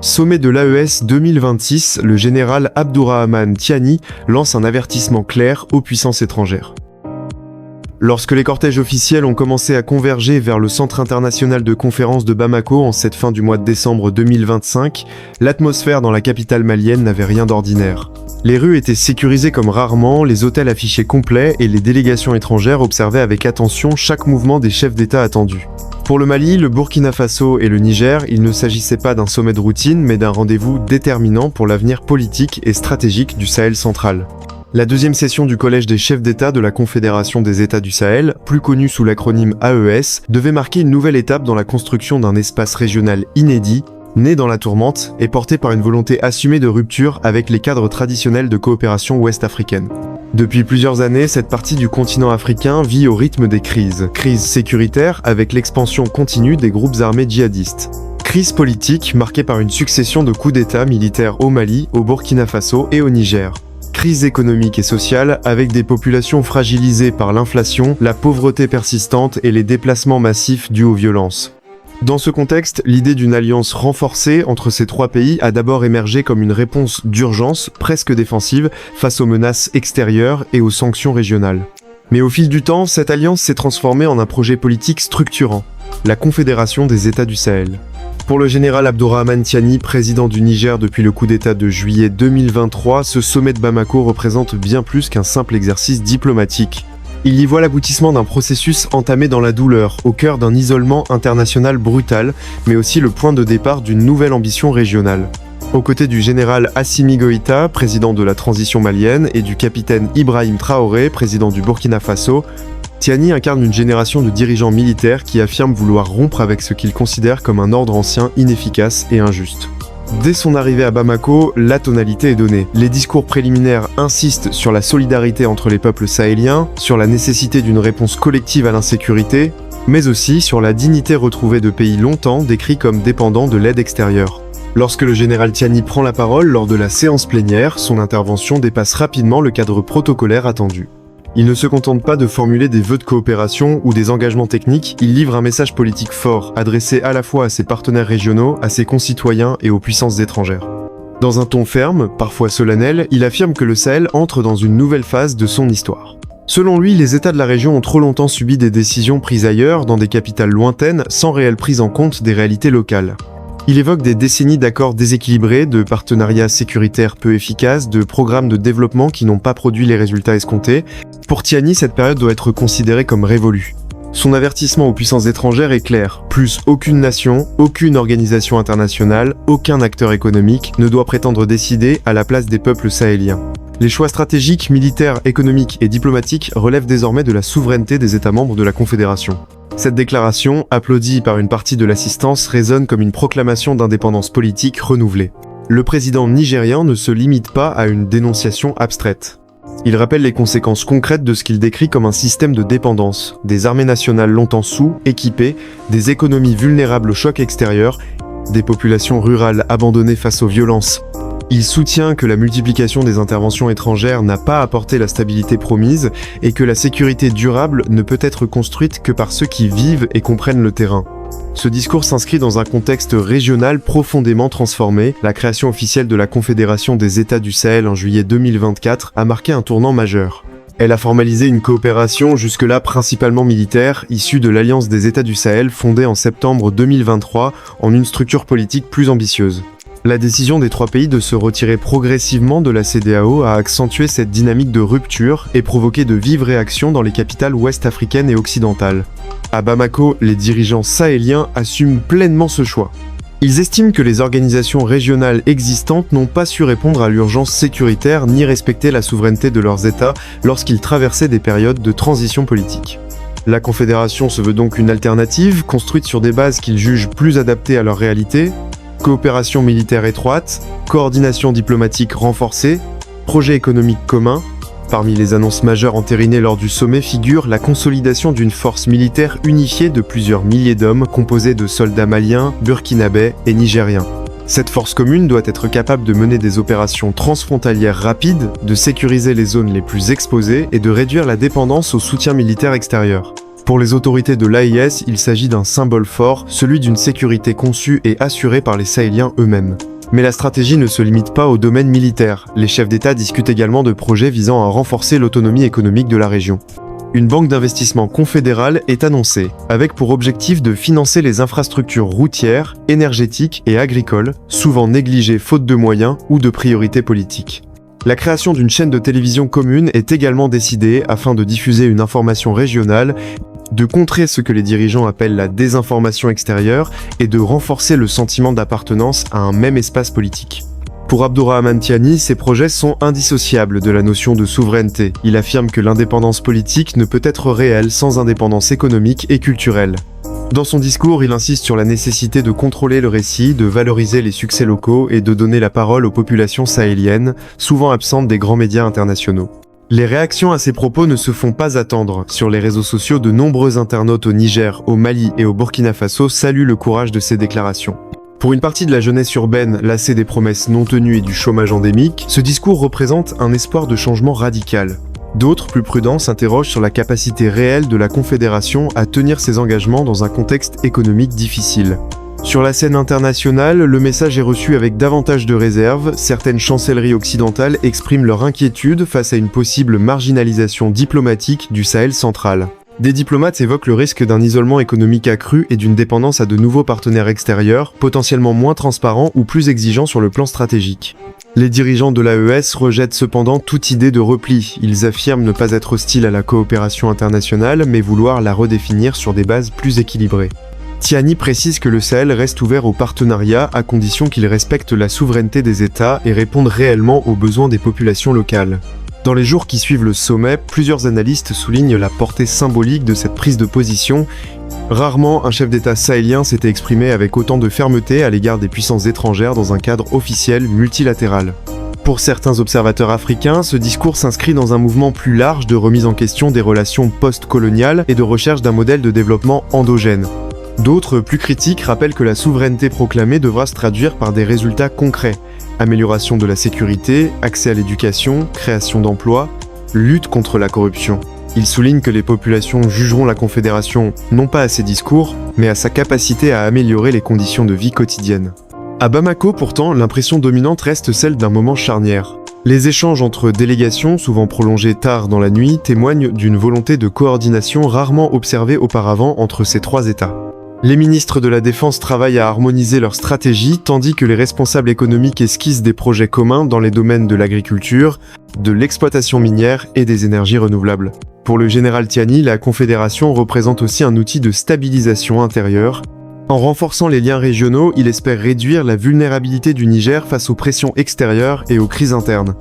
Sommet de l'AES 2026, le général Abdourahmane Tiani lance un avertissement clair aux puissances étrangères. Lorsque les cortèges officiels ont commencé à converger vers le centre international de conférence de Bamako en cette fin du mois de décembre 2025, l'atmosphère dans la capitale malienne n'avait rien d'ordinaire. Les rues étaient sécurisées comme rarement, les hôtels affichaient complets et les délégations étrangères observaient avec attention chaque mouvement des chefs d'État attendus. Pour le Mali, le Burkina Faso et le Niger, il ne s'agissait pas d'un sommet de routine, mais d'un rendez-vous déterminant pour l'avenir politique et stratégique du Sahel central. La deuxième session du Collège des chefs d'État de la Confédération des États du Sahel, plus connue sous l'acronyme AES, devait marquer une nouvelle étape dans la construction d'un espace régional inédit, né dans la tourmente et porté par une volonté assumée de rupture avec les cadres traditionnels de coopération ouest-africaine. Depuis plusieurs années, cette partie du continent africain vit au rythme des crises. Crise sécuritaire avec l'expansion continue des groupes armés djihadistes. Crise politique marquée par une succession de coups d'État militaires au Mali, au Burkina Faso et au Niger. Crise économique et sociale avec des populations fragilisées par l'inflation, la pauvreté persistante et les déplacements massifs dus aux violences. Dans ce contexte, l'idée d'une alliance renforcée entre ces trois pays a d'abord émergé comme une réponse d'urgence, presque défensive, face aux menaces extérieures et aux sanctions régionales. Mais au fil du temps, cette alliance s'est transformée en un projet politique structurant, la Confédération des États du Sahel. Pour le général Abdourahmane Tiani, président du Niger depuis le coup d'État de juillet 2023, ce sommet de Bamako représente bien plus qu'un simple exercice diplomatique. Il y voit l'aboutissement d'un processus entamé dans la douleur, au cœur d'un isolement international brutal, mais aussi le point de départ d'une nouvelle ambition régionale. Aux côtés du général Assimi Goïta, président de la transition malienne, et du capitaine Ibrahim Traoré, président du Burkina Faso, Tiani incarne une génération de dirigeants militaires qui affirment vouloir rompre avec ce qu'ils considèrent comme un ordre ancien inefficace et injuste. Dès son arrivée à Bamako, la tonalité est donnée. Les discours préliminaires insistent sur la solidarité entre les peuples sahéliens, sur la nécessité d'une réponse collective à l'insécurité, mais aussi sur la dignité retrouvée de pays longtemps décrits comme dépendants de l'aide extérieure. Lorsque le général Tiani prend la parole lors de la séance plénière, son intervention dépasse rapidement le cadre protocolaire attendu. Il ne se contente pas de formuler des vœux de coopération ou des engagements techniques, il livre un message politique fort, adressé à la fois à ses partenaires régionaux, à ses concitoyens et aux puissances étrangères. Dans un ton ferme, parfois solennel, il affirme que le Sahel entre dans une nouvelle phase de son histoire. Selon lui, les États de la région ont trop longtemps subi des décisions prises ailleurs, dans des capitales lointaines, sans réelle prise en compte des réalités locales. Il évoque des décennies d'accords déséquilibrés, de partenariats sécuritaires peu efficaces, de programmes de développement qui n'ont pas produit les résultats escomptés. Pour Tiani, cette période doit être considérée comme révolue. Son avertissement aux puissances étrangères est clair. Plus aucune nation, aucune organisation internationale, aucun acteur économique ne doit prétendre décider à la place des peuples sahéliens. Les choix stratégiques, militaires, économiques et diplomatiques relèvent désormais de la souveraineté des États membres de la Confédération. Cette déclaration, applaudie par une partie de l'assistance, résonne comme une proclamation d'indépendance politique renouvelée. Le président nigérian ne se limite pas à une dénonciation abstraite. Il rappelle les conséquences concrètes de ce qu'il décrit comme un système de dépendance, des armées nationales longtemps sous-équipées, des économies vulnérables aux chocs extérieurs, des populations rurales abandonnées face aux violences. Il soutient que la multiplication des interventions étrangères n'a pas apporté la stabilité promise et que la sécurité durable ne peut être construite que par ceux qui vivent et comprennent le terrain. Ce discours s'inscrit dans un contexte régional profondément transformé. La création officielle de la Confédération des États du Sahel en juillet 2024 a marqué un tournant majeur. Elle a formalisé une coopération jusque-là principalement militaire, issue de l'Alliance des États du Sahel fondée en septembre 2023 en une structure politique plus ambitieuse. La décision des trois pays de se retirer progressivement de la CEDEAO a accentué cette dynamique de rupture et provoqué de vives réactions dans les capitales ouest-africaines et occidentales. À Bamako, les dirigeants sahéliens assument pleinement ce choix. Ils estiment que les organisations régionales existantes n'ont pas su répondre à l'urgence sécuritaire ni respecter la souveraineté de leurs États lorsqu'ils traversaient des périodes de transition politique. La Confédération se veut donc une alternative, construite sur des bases qu'ils jugent plus adaptées à leur réalité. Coopération militaire étroite, coordination diplomatique renforcée, projet économique commun. Parmi les annonces majeures entérinées lors du sommet figure la consolidation d'une force militaire unifiée de plusieurs milliers d'hommes composée de soldats maliens, burkinabés et nigériens. Cette force commune doit être capable de mener des opérations transfrontalières rapides, de sécuriser les zones les plus exposées et de réduire la dépendance au soutien militaire extérieur. Pour les autorités de l'AES, il s'agit d'un symbole fort, celui d'une sécurité conçue et assurée par les Sahéliens eux-mêmes. Mais la stratégie ne se limite pas au domaine militaire. Les chefs d'État discutent également de projets visant à renforcer l'autonomie économique de la région. Une banque d'investissement confédérale est annoncée, avec pour objectif de financer les infrastructures routières, énergétiques et agricoles, souvent négligées faute de moyens ou de priorités politiques. La création d'une chaîne de télévision commune est également décidée afin de diffuser une information régionale, de contrer ce que les dirigeants appellent la désinformation extérieure et de renforcer le sentiment d'appartenance à un même espace politique. Pour Abdourahmane Tiani, ces projets sont indissociables de la notion de souveraineté. Il affirme que l'indépendance politique ne peut être réelle sans indépendance économique et culturelle. Dans son discours, il insiste sur la nécessité de contrôler le récit, de valoriser les succès locaux et de donner la parole aux populations sahéliennes, souvent absentes des grands médias internationaux. Les réactions à ces propos ne se font pas attendre. Sur les réseaux sociaux, de nombreux internautes au Niger, au Mali et au Burkina Faso saluent le courage de ces déclarations. Pour une partie de la jeunesse urbaine lassée des promesses non tenues et du chômage endémique, ce discours représente un espoir de changement radical. D'autres, plus prudents, s'interrogent sur la capacité réelle de la Confédération à tenir ses engagements dans un contexte économique difficile. Sur la scène internationale, le message est reçu avec davantage de réserve. Certaines chancelleries occidentales expriment leur inquiétude face à une possible marginalisation diplomatique du Sahel central. Des diplomates évoquent le risque d'un isolement économique accru et d'une dépendance à de nouveaux partenaires extérieurs, potentiellement moins transparents ou plus exigeants sur le plan stratégique. Les dirigeants de l'AES rejettent cependant toute idée de repli. Ils affirment ne pas être hostiles à la coopération internationale, mais vouloir la redéfinir sur des bases plus équilibrées. Tiani précise que le Sahel reste ouvert au partenariat à condition qu'il respecte la souveraineté des États et réponde réellement aux besoins des populations locales. Dans les jours qui suivent le sommet, plusieurs analystes soulignent la portée symbolique de cette prise de position. Rarement, un chef d'État sahélien s'était exprimé avec autant de fermeté à l'égard des puissances étrangères dans un cadre officiel multilatéral. Pour certains observateurs africains, ce discours s'inscrit dans un mouvement plus large de remise en question des relations post-coloniales et de recherche d'un modèle de développement endogène. D'autres, plus critiques, rappellent que la souveraineté proclamée devra se traduire par des résultats concrets. Amélioration de la sécurité, accès à l'éducation, création d'emplois, lutte contre la corruption. Ils soulignent que les populations jugeront la Confédération non pas à ses discours, mais à sa capacité à améliorer les conditions de vie quotidiennes. À Bamako, pourtant, l'impression dominante reste celle d'un moment charnière. Les échanges entre délégations, souvent prolongés tard dans la nuit, témoignent d'une volonté de coordination rarement observée auparavant entre ces trois États. Les ministres de la Défense travaillent à harmoniser leur stratégie, tandis que les responsables économiques esquissent des projets communs dans les domaines de l'agriculture, de l'exploitation minière et des énergies renouvelables. Pour le général Tiani, la Confédération représente aussi un outil de stabilisation intérieure. En renforçant les liens régionaux, il espère réduire la vulnérabilité du Niger face aux pressions extérieures et aux crises internes.